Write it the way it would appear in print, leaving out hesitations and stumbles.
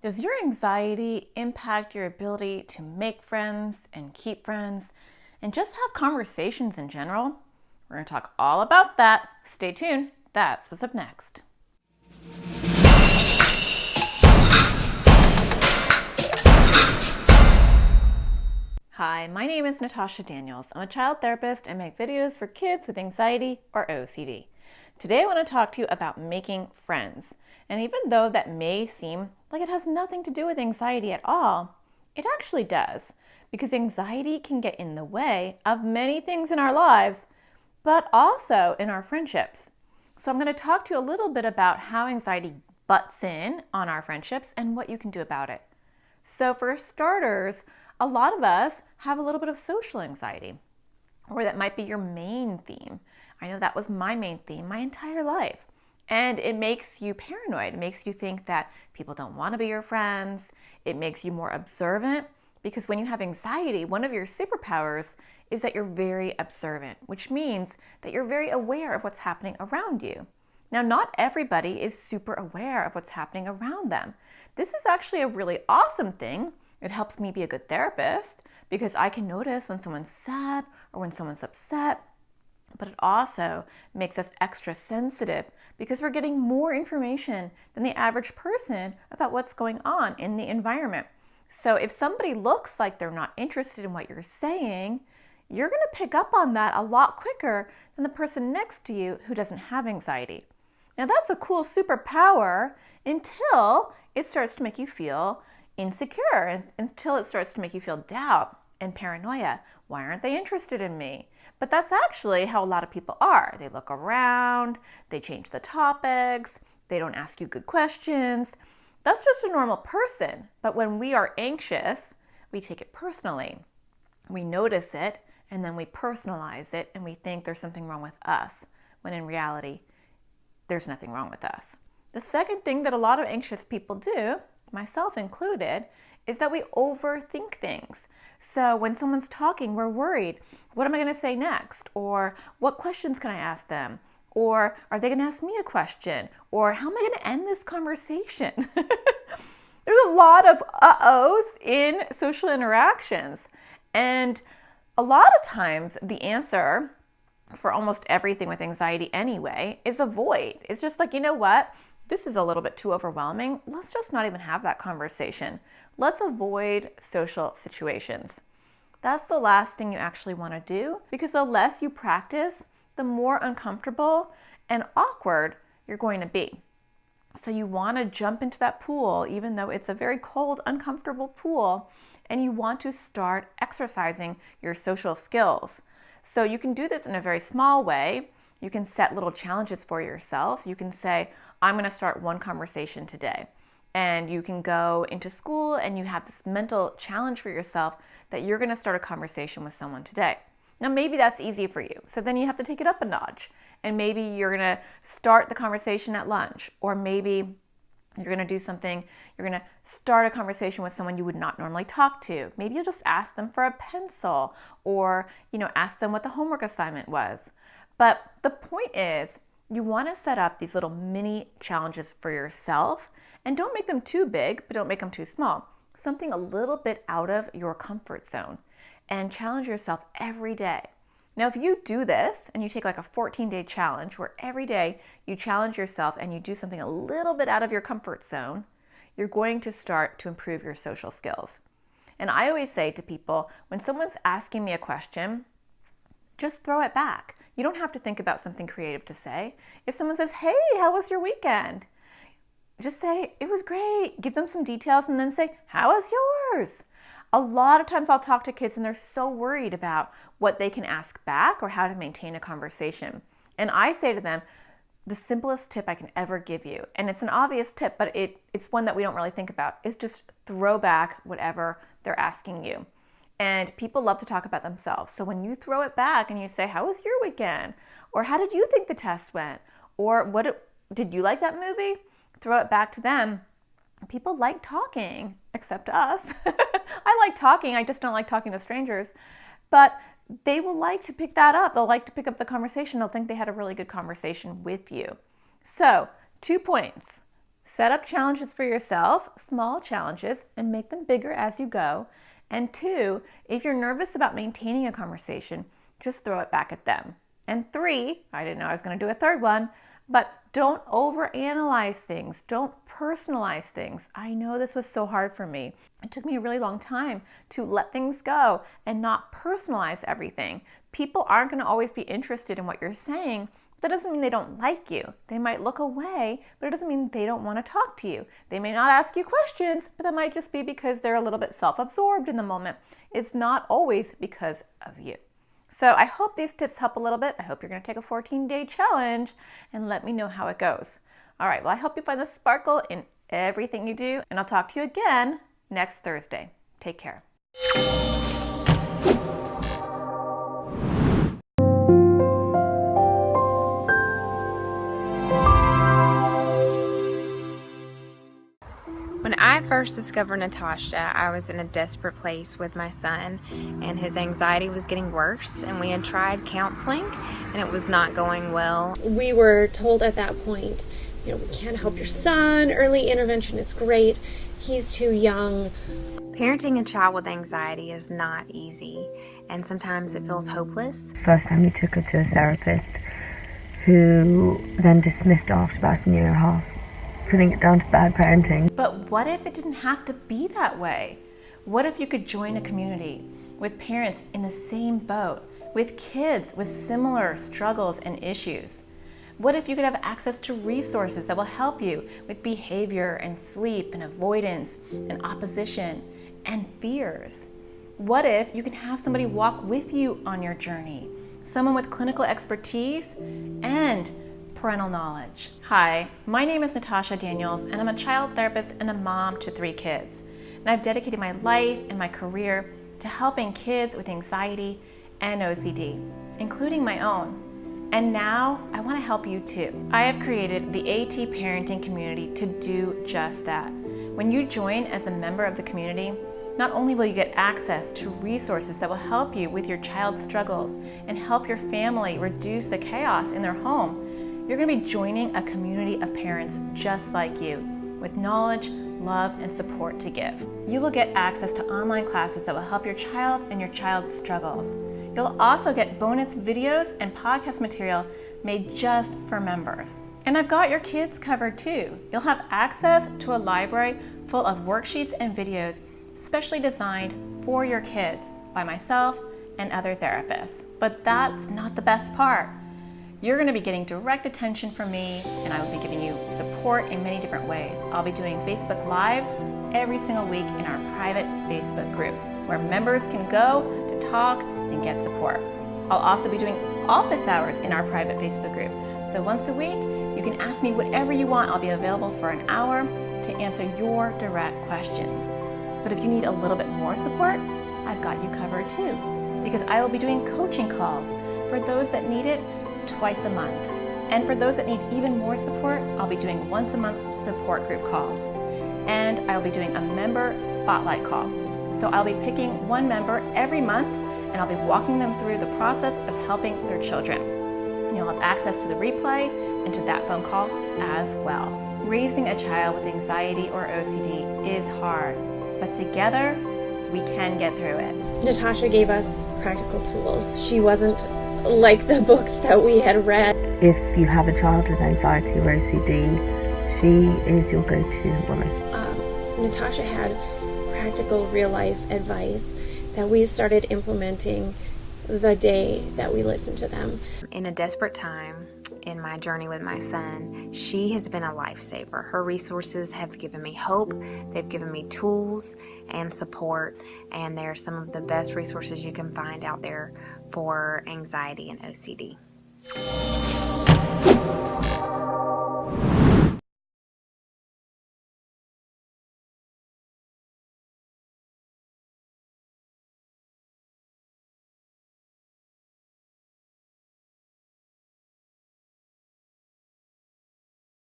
Does your anxiety impact your ability to make friends and keep friends and just have conversations in general? We're going to talk all about that. Stay tuned. That's what's up next. Hi, my name is Natasha Daniels. I'm a child therapist and make videos for kids with anxiety or OCD. Today I want to talk to you about making friends. And even though that may seem like it has nothing to do with anxiety at all, it actually does. Because anxiety can get in the way of many things in our lives, but also in our friendships. So I'm going to talk to you a little bit about how anxiety butts in on our friendships and what you can do about it. So for starters, a lot of us have a little bit of social anxiety, or that might be your main theme. I know that was my main theme my entire life. And it makes you paranoid. It makes you think that people don't want to be your friends. It makes you more observant because when you have anxiety, one of your superpowers is that you're very observant, which means that you're very aware of what's happening around you. Now, not everybody is super aware of what's happening around them. This is actually a really awesome thing. It helps me be a good therapist because I can notice when someone's sad or when someone's upset. But it also makes us extra sensitive because we're getting more information than the average person about what's going on in the environment. So if somebody looks like they're not interested in what you're saying, you're going to pick up on that a lot quicker than the person next to you who doesn't have anxiety. Now that's a cool superpower until it starts to make you feel insecure, until it starts to make you feel doubt and paranoia. Why aren't they interested in me? But that's actually how a lot of people are. They look around, they change the topics, they don't ask you good questions. That's just a normal person. But when we are anxious, we take it personally. We notice it, and then we personalize it, and we think there's something wrong with us, when in reality, there's nothing wrong with us. The second thing that a lot of anxious people do, myself included, is that we overthink things. So when someone's talking, we're worried, what am I going to say next? Or what questions can I ask them? Or are they going to ask me a question? Or how am I going to end this conversation? There's a lot of uh-ohs in social interactions. And a lot of times the answer for almost everything with anxiety anyway is avoid. It's just like, you know what? This is a little bit too overwhelming. Let's just not even have that conversation. Let's avoid social situations. That's the last thing you actually want to do because the less you practice, the more uncomfortable and awkward you're going to be. So you want to jump into that pool, even though it's a very cold, uncomfortable pool, and you want to start exercising your social skills. So you can do this in a very small way. You can set little challenges for yourself. You can say, I'm going to start one conversation today. And you can go into school and you have this mental challenge for yourself that you're going to start a conversation with someone today. Now, maybe that's easy for you. So then you have to take it up a notch. And maybe you're going to start the conversation at lunch. Or maybe you're going to do something, you're going to start a conversation with someone you would not normally talk to. Maybe you'll just ask them for a pencil or, ask them what the homework assignment was. But the point is, you want to set up these little mini challenges for yourself and don't make them too big, but don't make them too small. Something a little bit out of your comfort zone and challenge yourself every day. Now, if you do this and you take like a 14-day challenge where every day you challenge yourself and you do something a little bit out of your comfort zone, you're going to start to improve your social skills. And I always say to people, when someone's asking me a question, just throw it back. You don't have to think about something creative to say. If someone says, hey, how was your weekend? Just say, it was great. Give them some details and then say, how was yours? A lot of times I'll talk to kids and they're so worried about what they can ask back or how to maintain a conversation. And I say to them, the simplest tip I can ever give you, and it's an obvious tip, but it's one that we don't really think about, is just throw back whatever they're asking you. And people love to talk about themselves. So when you throw it back and you say, how was your weekend? Or how did you think the test went? Or did you like that movie? Throw it back to them. People like talking, except us. I like talking, I just don't like talking to strangers. But they will like to pick that up. They'll like to pick up the conversation. They'll think they had a really good conversation with you. So 2 points. Set up challenges for yourself, small challenges, and make them bigger as you go. And 2, if you're nervous about maintaining a conversation, just throw it back at them. And 3, I didn't know I was going to do a third one, but don't overanalyze things. Don't personalize things. I know this was so hard for me. It took me a really long time to let things go and not personalize everything. People aren't going to always be interested in what you're saying. That doesn't mean they don't like you. They might look away, but it doesn't mean they don't want to talk to you. They may not ask you questions, but that might just be because they're a little bit self-absorbed in the moment. It's not always because of you. So I hope these tips help a little bit. I hope you're going to take a 14-day challenge and let me know how it goes. All right, well, I hope you find the sparkle in everything you do, and I'll talk to you again next Thursday. Take care. When I first discovered Natasha, I was in a desperate place with my son, and his anxiety was getting worse, and we had tried counseling, and it was not going well. We were told at that point, we can't help your son. Early intervention is great. He's too young. Parenting a child with anxiety is not easy, and sometimes it feels hopeless. First time we took her to a therapist, who then dismissed her after about a year and a half, putting it down to bad parenting. But what if it didn't have to be that way? What if you could join a community with parents in the same boat, with kids with similar struggles and issues? What if you could have access to resources that will help you with behavior and sleep and avoidance and opposition and fears? What if you can have somebody walk with you on your journey? Someone with clinical expertise and parental knowledge. Hi, my name is Natasha Daniels, and I'm a child therapist and a mom to 3 kids. And I've dedicated my life and my career to helping kids with anxiety and OCD, including my own. And now I want to help you too. I have created the AT Parenting community to do just that. When you join as a member of the community, not only will you get access to resources that will help you with your child's struggles and help your family reduce the chaos in their home, you're going to be joining a community of parents just like you, with knowledge, love, and support to give. You will get access to online classes that will help your child and your child's struggles. You'll also get bonus videos and podcast material made just for members. And I've got your kids covered too. You'll have access to a library full of worksheets and videos specially designed for your kids by myself and other therapists. But that's not the best part. You're going to be getting direct attention from me, and I will be giving you support in many different ways. I'll be doing Facebook Lives every single week in our private Facebook group, where members can go to talk and get support. I'll also be doing office hours in our private Facebook group. So once a week, you can ask me whatever you want. I'll be available for an hour to answer your direct questions. But if you need a little bit more support, I've got you covered too, because I will be doing coaching calls for those that need it twice a month. And for those that need even more support, I'll be doing once a month support group calls. And I'll be doing a member spotlight call. So I'll be picking one member every month, and I'll be walking them through the process of helping their children. And you'll have access to the replay and to that phone call as well. Raising a child with anxiety or OCD is hard, but together we can get through it. Natasha gave us practical tools. She wasn't like the books that we had read. If you have a child with anxiety or OCD, she is your go-to woman. Natasha had practical real-life advice that we started implementing the day that we listened to them. In a desperate time in my journey with my son, she has been a lifesaver. Her resources have given me hope, they've given me tools and support, and they're some of the best resources you can find out there for anxiety and OCD.